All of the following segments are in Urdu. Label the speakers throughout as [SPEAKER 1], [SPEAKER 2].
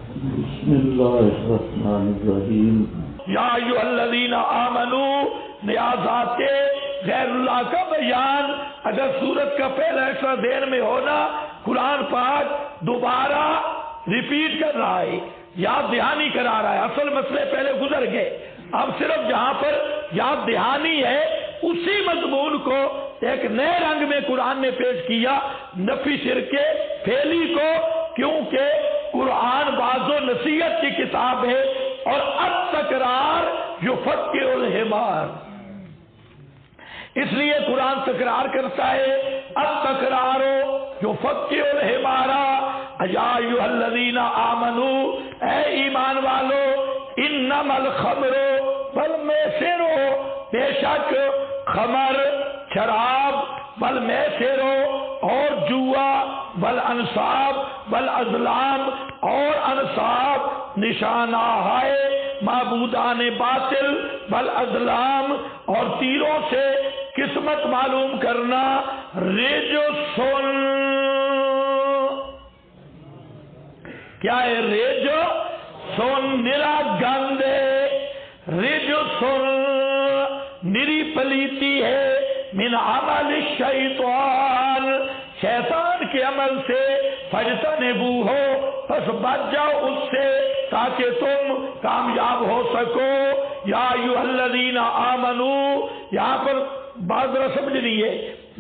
[SPEAKER 1] بسم اللہ الرحمن الرحیم۔
[SPEAKER 2] یا ایھا الذین آمنوا، نیازات غیر اللہ کا بیان اگر سورت کا پہلا ایسا ذہن میں ہونا، قرآن پاک دوبارہ ریپیٹ کر رہا ہے، یاد دہانی کرا رہا ہے۔ اصل مسئلے پہلے گزر گئے، اب صرف جہاں پر یاد دہانی ہے اسی مضمون کو ایک نئے رنگ میں قرآن نے پیش کیا، نفی شرک پھیلی کو، کیونکہ قرآن باز و نصیحت کی کتاب ہے اور التکرار یفکر الحمار، اس لیے قرآن تکرار کرتا ہے، التکرار یفکر الحمار۔ یا ایھا الذین آمنوا، اے ایمان والو، انما الخمر والمیسر، بے شک خمر شراب، والمیسر اور جوا، والانصاب والازلام اور انصاب نشانہ ہے معبودان باطل، والازلام اور تیروں سے قسمت معلوم کرنا، رجسن، کیا ہے رجسن؟ نرا گندے، رجسن نری پلیتی ہے، من عمل الشیطان، شیطان کے عمل سے، فاجتنبوہ ہو، پس بچ جاؤ اس سے تاکہ تم کامیاب ہو سکو۔ یا ایھا الذین آمنوا، یہاں پر بات ذرا سمجھنی ہے،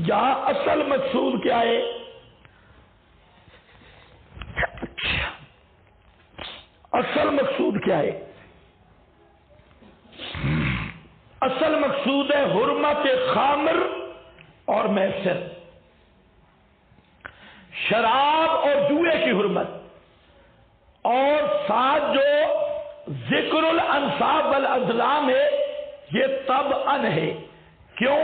[SPEAKER 2] یہاں اصل مقصود کیا ہے؟ اصل مقصود کیا ہے؟ اصل مقصود ہے حرمت خامر اور میسر، شراب اور جوئے کی حرمت، اور ساتھ جو ذکر الانصاب والازلام ہے یہ طبعاً ہے، کیوں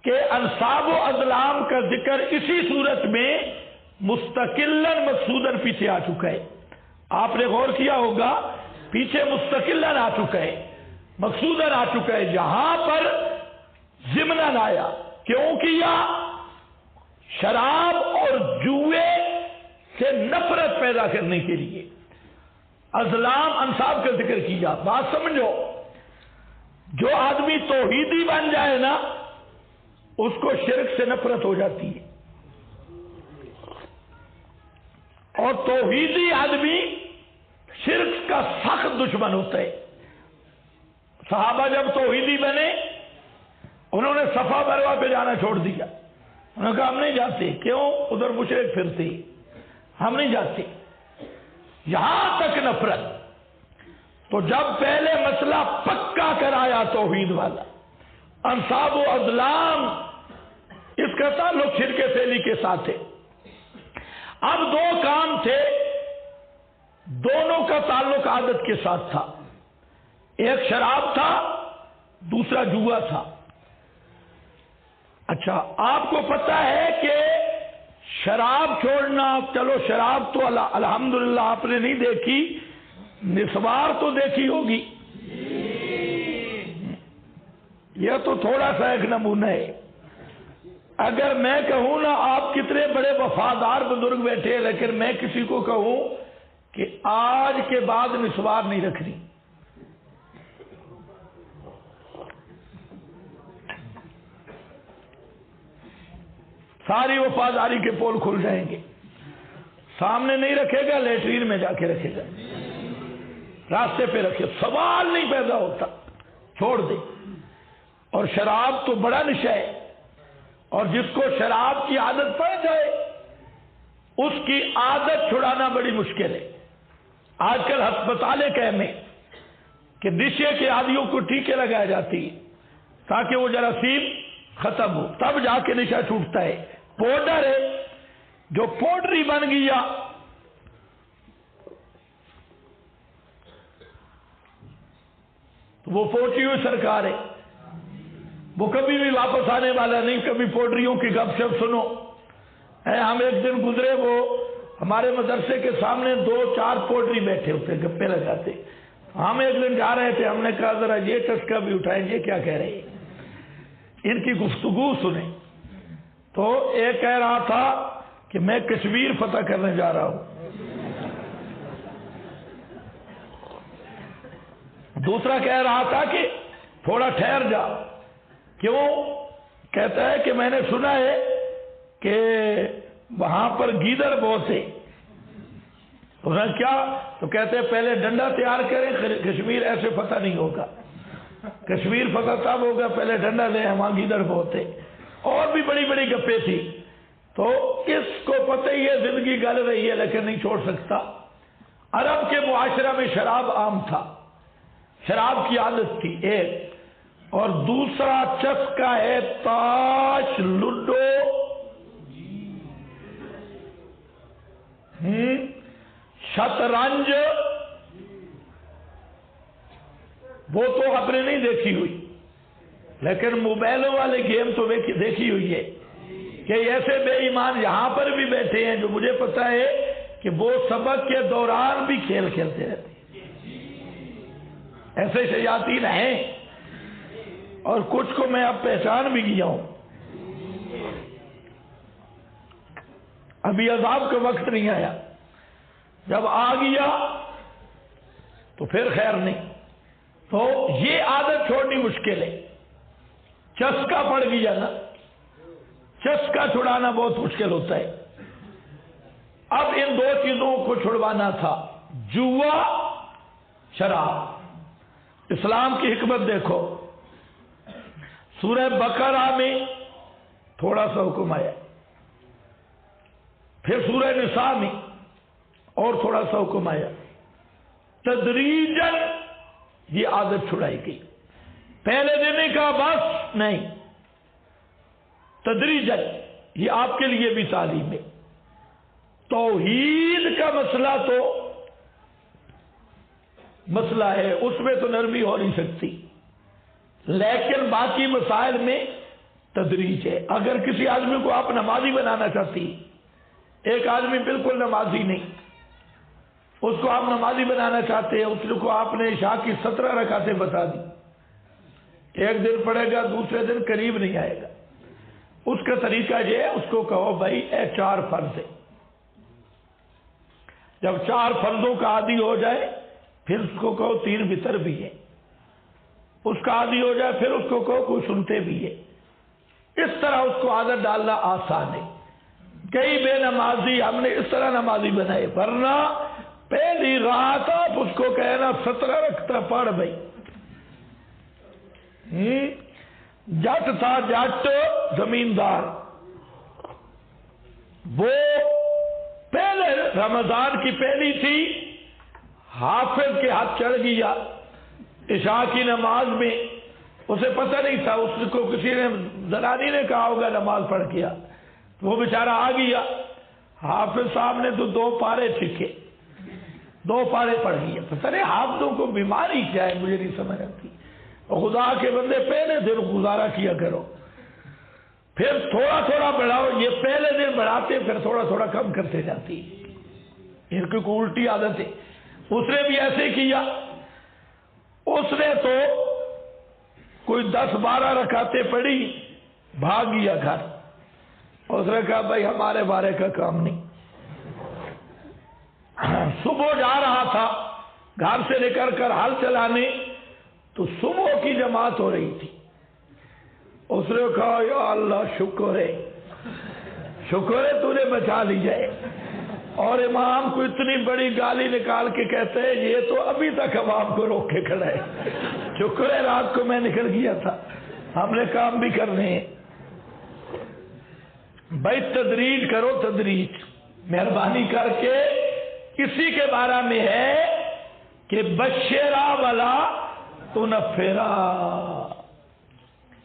[SPEAKER 2] کہ انصاب و ازلام کا ذکر اسی صورت میں مستقلاً مقصوداً پیچھے آ چکا ہے۔ آپ نے غور کیا ہوگا پیچھے مستقلاً آ چکا ہے، مقصوداً آ چکا ہے، جہاں پر ضمناً آیا، کیوں کیا؟ شراب اور جوئے سے نفرت پیدا کرنے کے لیے ازلام انصاب کا ذکر کیا۔ بات سمجھو، جو آدمی توحیدی بن جائے نا اس کو شرک سے نفرت ہو جاتی ہے، اور توحیدی آدمی شرک کا سخت دشمن ہوتا ہے۔ صحابہ جب توحیدی بنے انہوں نے صفا مروہ پہ جانا چھوڑ دیا، انہوں نے کہا ہم نہیں جاتے، کیوں؟ ادھر مشرک پھرتے، ہم نہیں جاتے، یہاں تک نفرت۔ تو جب پہلے مسئلہ پکا کرایا توحید والا، انصاب و ازلام، اس کا تعلق شرک فعلی کے ساتھ ہے۔ اب دو کام تھے، دونوں کا تعلق عادت کے ساتھ تھا، ایک شراب تھا، دوسرا جوا تھا۔ اچھا، آپ کو پتا ہے کہ شراب چھوڑنا، چلو شراب تو الحمدللہ آپ نے نہیں دیکھی، نسوار تو دیکھی ہوگی، یہ تو تھوڑا سا ایک نمونہ ہے۔ اگر میں کہوں نا آپ کتنے بڑے وفادار بزرگ بیٹھے، لیکن میں کسی کو کہوں کہ آج کے بعد نسوار نہیں رکھنی، ساری وفاداری کے پول کھل جائیں گے۔ سامنے نہیں رکھے گا، لیٹرین میں جا کے رکھے گا، راستے پہ رکھے، سوال نہیں پیدا ہوتا، چھوڑ دے۔ اور شراب تو بڑا نشہ ہے، اور جس کو شراب کی عادت پڑ جائے اس کی عادت چھڑانا بڑی مشکل ہے۔ آج کل ہسپتالیں قائم ہیں کہ نشے کے عادیوں کو ٹیکے لگائے جاتی ہیں تاکہ وہ جراثیم ختم ہو، تب جا کے نشہ چھوٹتا ہے۔ پاؤڈر ہے، جو پاؤڈری بن گیا، وہ پوچھی ہوئی سرکار ہے، وہ کبھی بھی واپس آنے والا نہیں۔ کبھی پاؤڈریوں کی گپ شپ سنو، ہم ایک دن گزرے، وہ ہمارے مدرسے کے سامنے 2-4 پاؤڈری بیٹھے ہوتے، گپے لگاتے۔ ہم ایک دن جا رہے تھے، ہم نے کہا ذرا یہ ٹسکا بھی اٹھائیں، یہ کیا کہہ رہے ہیں، ان کی گفتگو سنیں۔ تو ایک کہہ رہا تھا کہ میں کشمیر فتح کرنے جا رہا ہوں، دوسرا کہہ رہا تھا کہ تھوڑا ٹھہر جا. کیوں؟ کہتا ہے کہ میں نے سنا ہے کہ وہاں پر گیدڑ بہت ہے. کیا؟ تو کہتے ہیں پہلے ڈنڈا تیار کریں, کشمیر ایسے فتح نہیں ہوگا. کشمیر فتح تب ہوگا پہلے ڈنڈا لیں, وہاں گیدڑ بہت ہے. اور بھی بڑی بڑی گپیں تھی. تو اس کو پتہ ہی ہے زندگی گل رہی ہے لیکن نہیں چھوڑ سکتا. عرب کے معاشرہ میں شراب عام تھا, شراب کی عادت تھی ایک, اور دوسرا چسکا ہے تاش, لڈو, شطرنج. وہ تو آپ نے نہیں دیکھی ہوئی, لیکن موبائلوں والے گیم تو دیکھی ہوئی ہے کہ ایسے بے ایمان یہاں پر بھی بیٹھے ہیں جو مجھے پتا ہے کہ وہ سبق کے دوران بھی کھیل کھیلتے رہتے ہیں. ایسے شیاطین ہیں, اور کچھ کو میں اب پہچان بھی گیا ہوں. ابھی عذاب کا وقت نہیں آیا, جب آ گیا تو پھر خیر نہیں. تو یہ عادت چھوڑنی مشکل ہے. چسکا پڑ گیا نا, چسکا چھڑانا بہت مشکل ہوتا ہے. اب ان دو چیزوں کو چھڑوانا تھا, جوا, شراب. اسلام کی حکمت دیکھو, سورہ بقرہ میں تھوڑا سا حکم آیا, پھر سورہ نساء میں اور تھوڑا سا حکم آیا. تدریجاً یہ عادت چھڑائی گئی. پہلے دینے کا بس نہیں, تدریجاً. یہ آپ کے لیے بھی تعلیم ہے. توحید کا مسئلہ تو مسئلہ ہے, اس میں تو نرمی ہو نہیں سکتی, لیکن باقی مسائل میں تدریج ہے. اگر کسی آدمی کو آپ نمازی بنانا چاہتی, ایک آدمی بالکل نمازی نہیں, اس کو آپ نمازی بنانا چاہتے ہیں, اس کو آپ نے عشاء کی 17 رکعتیں بتا دی, ایک دن پڑھے گا دوسرے دن قریب نہیں آئے گا. اس کا طریقہ یہ ہے, اس کو کہو بھائی اے 4 فرض ہے. جب 4 فرضوں کا عادی ہو جائے پھر اس کو کہو 3 وتر بھی ہے. اس کا عادی ہو جائے پھر اس کو کہو کوئی سنتے بھی ہے. اس طرح اس کو عادت ڈالنا آسان ہے. کئی بے نمازی ہم نے اس طرح نمازی بنائے, ورنہ پہلی رات آپ اس کو کہنا 17 رکھتا پڑھ بھائی. جٹ تھا, جٹ زمیندار, وہ پہلے رمضان کی پہلی تھی, حافظ کے ہاتھ چڑھ گیا عشاء کی نماز میں. اسے پتہ نہیں تھا, اس کو کسی نے زنانی نے کہا ہوگا نماز پڑھ کیا, وہ بیچارہ آ گیا. حافظ صاحب نے تو 2 پارے سیکھے, 2 پارے پڑھ گیا. پتہ نہیں حافظوں کو بیماری کیا ہے, مجھے نہیں سمجھ آتی. خدا کے بندے پہلے دن گزارا کیا کرو, پھر تھوڑا تھوڑا بڑھاؤ. یہ پہلے دن بڑھاتے پھر تھوڑا تھوڑا کم کرتے جاتی. ان کی کوئی الٹی عادت ہے. اس نے بھی ایسے کیا. اس نے تو کوئی 10-12 رکعتیں پڑھی, بھاگ گیا گھر. اس نے کہا بھائی ہمارے بارے کا کام نہیں. صبح جا رہا تھا گھر سے نکل کر ہل چلانے, تو صبح کی جماعت ہو رہی تھی. اس نے کہا یا اللہ شکر ہے, شکر ہے تو نے بچا لی جائے. اور امام کو اتنی بڑی گالی نکال کے کہتے ہیں یہ تو ابھی تک عوام کو روک کے کھڑا ہے. شکر ہے رات کو میں نکل گیا تھا, ہم نے کام بھی کرنے ہیں. بھائی تدریج کرو, تدریج. مہربانی کر کے کسی کے بارے میں ہے کہ بشرا والا تو نفرا,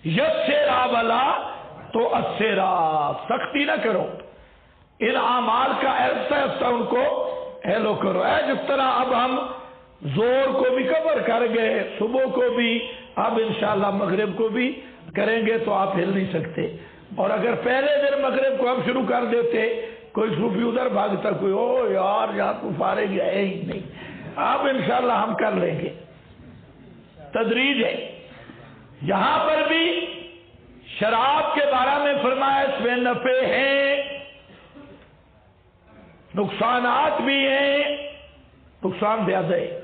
[SPEAKER 2] یسرا والا تو اسرا. سختی نہ کرو, ان اعمال کا ایسا ایسا ان کو ہیلو کرو. جس طرح اب ہم زور کو بھی کور کر گئے, صبح کو بھی, اب انشاءاللہ مغرب کو بھی کریں گے, تو آپ ہل نہیں سکتے. اور اگر پہلے دن مغرب کو ہم شروع کر دیتے, کوئی صوفی ادھر بھاگتا, کوئی او یار یہاں تو فارغ ہے ہی نہیں. اب انشاءاللہ ہم کر لیں گے. تدریج ہے. یہاں پر بھی شراب کے بارے میں فرمایا اس میں نفع ہیں, نقصانات بھی ہیں, نقصان زیادہ ہے.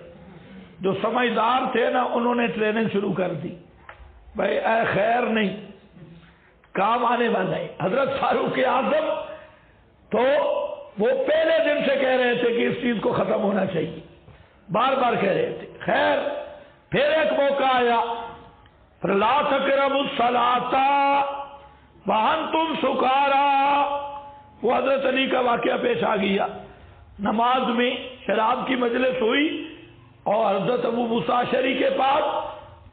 [SPEAKER 2] جو سمجھدار تھے نا انہوں نے ٹریننگ شروع کر دی، بھائی اے خیر نہیں کام آنے والا ہے۔ حضرت فاروق اعظم تو وہ پہلے دن سے کہہ رہے تھے کہ اس چیز کو ختم ہونا چاہیے، بار بار کہہ رہے تھے۔ خیر پھر ایک موقع آیا، لا تقربوا الصلاۃ وانتم سکارا، وہ حضرت علی کا واقعہ پیش آ گیا۔ نماز میں شراب کی مجلس ہوئی اور حضرت ابو موسیٰ اشعری کے پاس،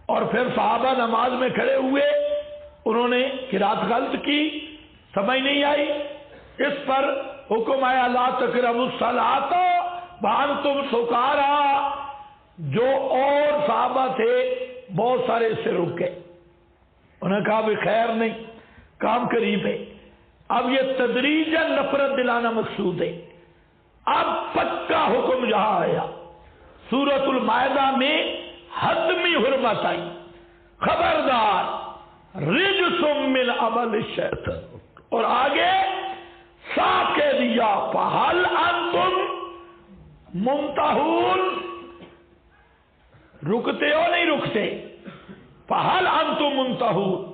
[SPEAKER 2] اور پھر صحابہ نماز میں کھڑے ہوئے، انہوں نے قرات غلط کی، سمجھ نہیں آئی، اس پر حکم آیا لا تقربوا الصلاۃ وانتم سکارا۔ جو اور صحابہ تھے بہت سارے اس سے رک گئے، انہوں نے کہا بھی خیر نہیں کام قریب ہے۔ اب یہ تدریجاً نفرت دلانا مقصود ہے۔ اب پکا حکم جہاں آیا، سورۃ المائدہ میں حتمی حرمت آئی، خبردار رجس من عمل الشیطان، اور آگے صاف کہہ دیا فہل انتم منتہون، رکتے ہو نہیں رکتے، فہل انتم منتہون۔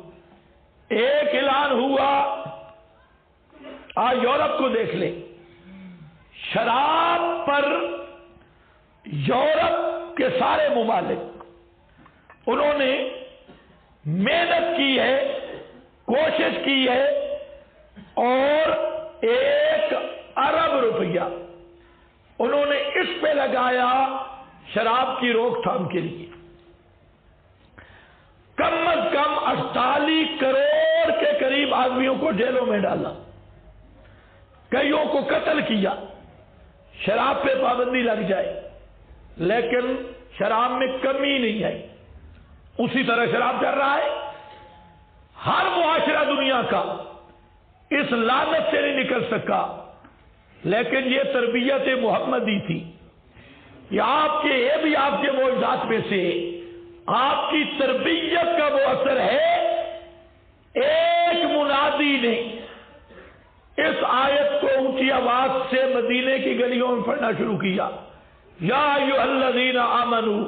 [SPEAKER 2] ایک اعلان ہوا، آج یورپ کو دیکھ لیں، شراب پر یورپ کے سارے ممالک انہوں نے محنت کی ہے، کوشش کی ہے، اور 1 ارب روپیہ انہوں نے اس پہ لگایا شراب کی روک تھام کے لیے۔ کم از کم 48 کروڑ کے قریب آدمیوں کو جیلوں میں ڈالا، کئیوں کو قتل کیا، شراب پہ پابندی لگ جائے، لیکن شراب میں کمی نہیں آئی، اسی طرح شراب چل رہا ہے۔ ہر معاشرہ دنیا کا اس لعنت سے نہیں نکل سکا، لیکن یہ تربیت محمدی تھی، یہ بھی آپ کے معجزات میں سے آپ کی تربیت کا وہ اثر ہے۔ ایک منادی نے اس آیت کو اونچی آواز سے مدینے کی گلیوں میں پڑھنا شروع کیا، یا ایھا الذین آمنوا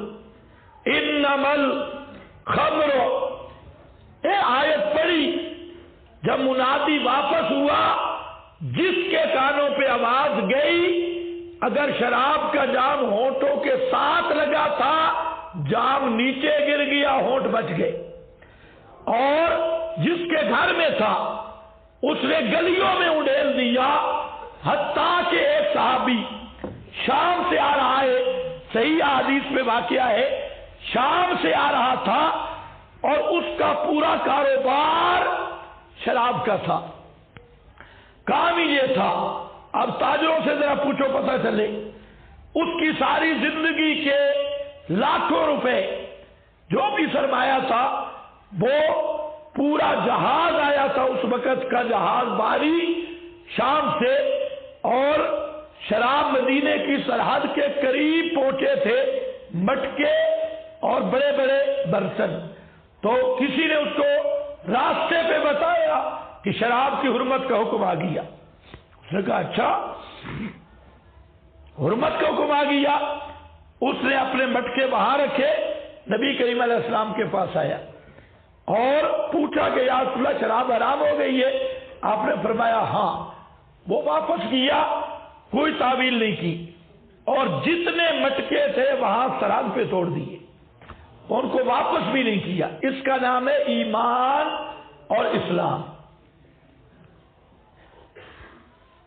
[SPEAKER 2] انما الخمر، یہ آیت پڑھی، جب منادی واپس ہوا، جس کے کانوں پہ آواز گئی، اگر شراب کا جام ہونٹوں کے ساتھ لگا تھا، جام نیچے گر گیا، ہونٹ بچ گئے، اور جس کے گھر میں تھا اس نے گلیوں میں اڈیل دیا، حتیٰ کہ ایک صحابی شام سے آ رہا ہے، صحیح حدیث میں واقعہ ہے، شام سے آ رہا تھا اور اس کا پورا کاروبار شراب کا تھا، کام ہی یہ تھا۔ اب تاجروں سے ذرا پوچھو پتہ چلے، اس کی ساری زندگی کے لاکھوں روپے جو بھی سرمایہ تھا، وہ پورا جہاز آیا تھا اس وقت کا، جہاز باری شام سے، اور شراب مدینے کی سرحد کے قریب پہنچے تھے، مٹکے اور بڑے بڑے برتن۔ تو کسی نے اس کو راستے پہ بتایا کہ شراب کی حرمت کا حکم آ گیا، اس نے کہا اچھا حرمت کا حکم آ گیا۔ اس نے اپنے مٹکے وہاں رکھے، نبی کریم علیہ السلام کے پاس آیا اور پوچھا کہ یا رسول اللہ شراب حرام ہو گئی ہے؟ آپ نے فرمایا ہاں۔ وہ واپس کیا، کوئی تعویل نہیں کی، اور جتنے مٹکے تھے وہاں سرحد پہ توڑ دیے، ان کو واپس بھی نہیں کیا۔ اس کا نام ہے ایمان اور اسلام۔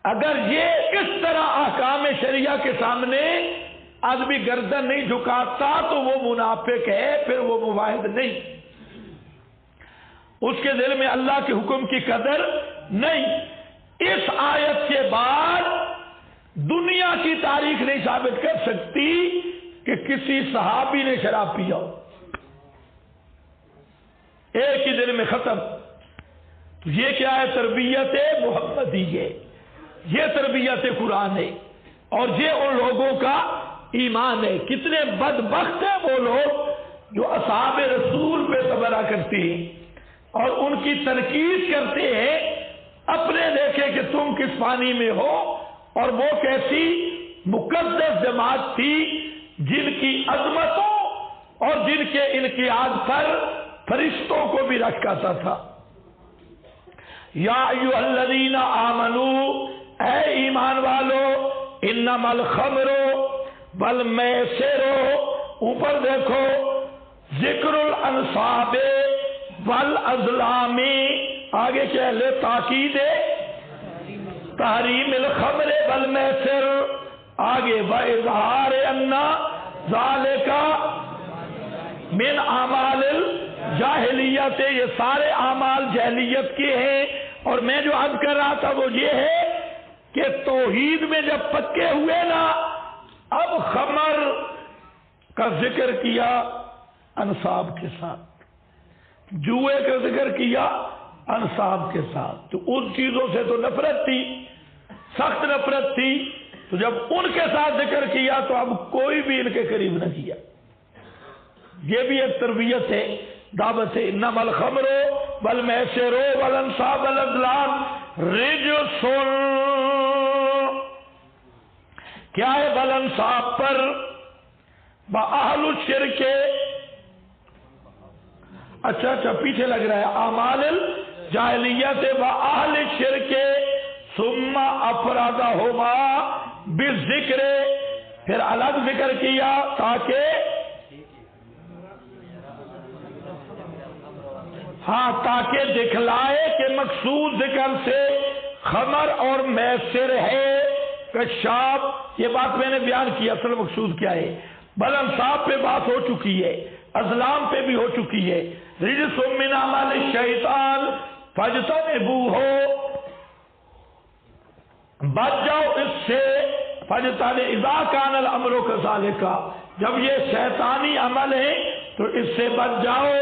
[SPEAKER 2] اگر یہ اس طرح احکام شریعہ کے سامنے آدمی گردن نہیں جھکاتا تو وہ منافق ہے، پھر وہ موحد نہیں، اس کے دل میں اللہ کے حکم کی قدر نہیں۔ اس آیت کے بعد دنیا کی تاریخ نہیں ثابت کر سکتی کہ کسی صحابی نے شراب پیا ہو، ایک ہی دن میں ختم۔ یہ کیا ہے؟ تربیت محمدی ہے، یہ تربیت قرآن ہے، اور یہ ان لوگوں کا ایمان ہے۔ کتنے بدبخت ہیں وہ لوگ جو اصحاب رسول پہ تبرہ کرتے ہیں اور ان کی تنقید کرتے ہیں، اپنے دیکھے کہ تم کس پانی میں ہو، اور وہ کیسی مقدس جماعت تھی جن کی عظمتوں اور جن کے انقیاد پر فرشتوں کو بھی رکھاتا تھا۔ یا ایھا الذین آمنو، اے ایمان والو، انما الخمر والمیسر، اوپر دیکھو، ذکر الانصاب والازلام، آگے کیا لے تاکید تحریم الخمر والمیسر، آگے واظہار ان ذالک من اعمال الجاہلیت، یہ سارے اعمال جاہلیت کے ہیں۔ اور میں جو عرض کر رہا تھا وہ یہ ہے کہ توحید میں جب پکے ہوئے نا، اب خمر کا ذکر کیا انصاب کے ساتھ، جوئے کا ذکر کیا انصاب کے ساتھ، تو ان چیزوں سے تو نفرت تھی، سخت نفرت تھی، تو جب ان کے ساتھ ذکر کیا تو اب کوئی بھی ان کے قریب نہ کیا۔ یہ بھی ایک تربیت ہے، دعوت ہے۔ انما الخمر والمیسر والانصاب والازلام رجس، کیا ہے؟ والانصاب پر واہل الشرک، اچھا پیچھے لگ رہا ہے، اعمال الجاہلیت واہل الشرک، ثم افرادہما بالذکر، پھر الگ ذکر کیا تاکہ دکھلائے کہ مقصود ذکر سے خمر اور میسر ہے، کشاف، یہ بات میں نے بیان کی، اصل مقصود کیا ہے۔ بل انصاب پہ بات ہو چکی ہے، ازلام پہ بھی ہو چکی ہے۔ رجس من عمل الشیطان فاجتنبوہ، بچ جاؤ اس سے، اذا کان الامر کذالک، جب یہ شیطانی عمل ہے تو اس سے بچ جاؤ۔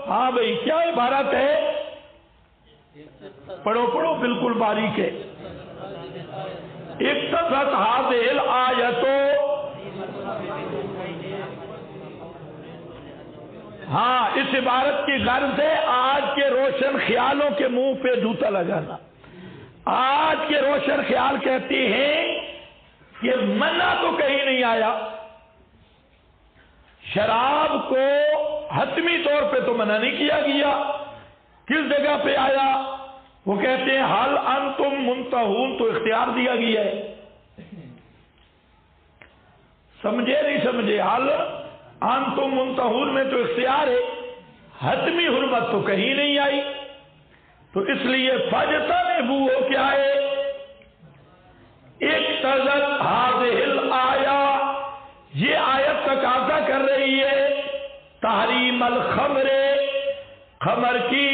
[SPEAKER 2] ہاں بھئی، کیا عبارت ہے؟ پڑھو بالکل باریک ہے۔ اقتصت هذه الآیت، ہاں اس عبارت کی غرض ہے آج کے روشن خیالوں کے منہ پہ جوتا لگانا۔ آج کے روشن خیال کہتے ہیں کہ منع تو کہیں نہیں آیا، شراب کو حتمی طور پہ تو منع نہیں کیا گیا، کس جگہ پہ آیا؟ وہ کہتے ہیں حل انتم منتہون، تو اختیار دیا گیا ہے۔ سمجھے نہیں سمجھے؟ حل انتم منتہون میں تو اختیار ہے، حتمی حرمت تو کہیں نہیں آئی، تو اس لیے فاجتنبوہ کیا ہے؟ اقتضت هذه الآیہ، یہ آیت تقاضا کر رہی ہے تحریم الخمر، خمر کی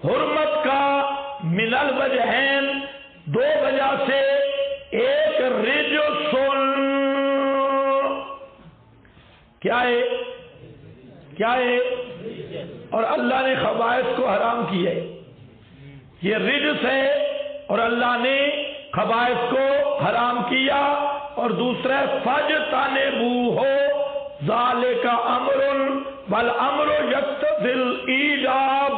[SPEAKER 2] حرمت کا، من الوجہین، دو وجہ سے، ایک رجس، کیا ہے؟ اور اللہ نے خبائث کو حرام کیا ہے، یہ رجس ہے، اور اللہ نے خبائث کو حرام کیا۔ اور دوسرا فاجتنبوہ ذالک امر والامر یقتضی الایجاب،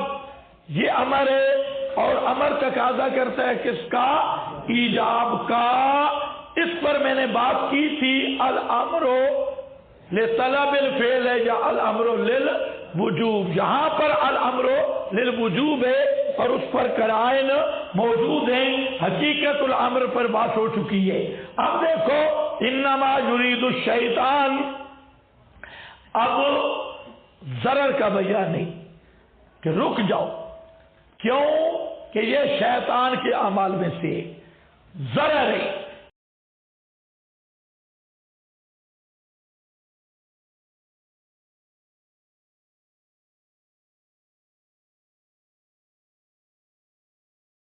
[SPEAKER 2] یہ امر ہے اور امر تقاضا کرتا ہے کس کا؟ ایجاب کا۔ اس پر میں نے بات کی تھی، الامر لطلب الفعل ہے یا الامر للوجوب، جہاں پر الامر للوجوب ہے اور اس پر قرائن موجود ہیں، حقیقت الامر پر بات ہو چکی ہے۔ اب دیکھو، انما یرید الشیطان، اب ضرر کا بیان نہیں کہ رک جاؤ، کیوں کہ یہ شیطان کے اعمال میں سے ضرر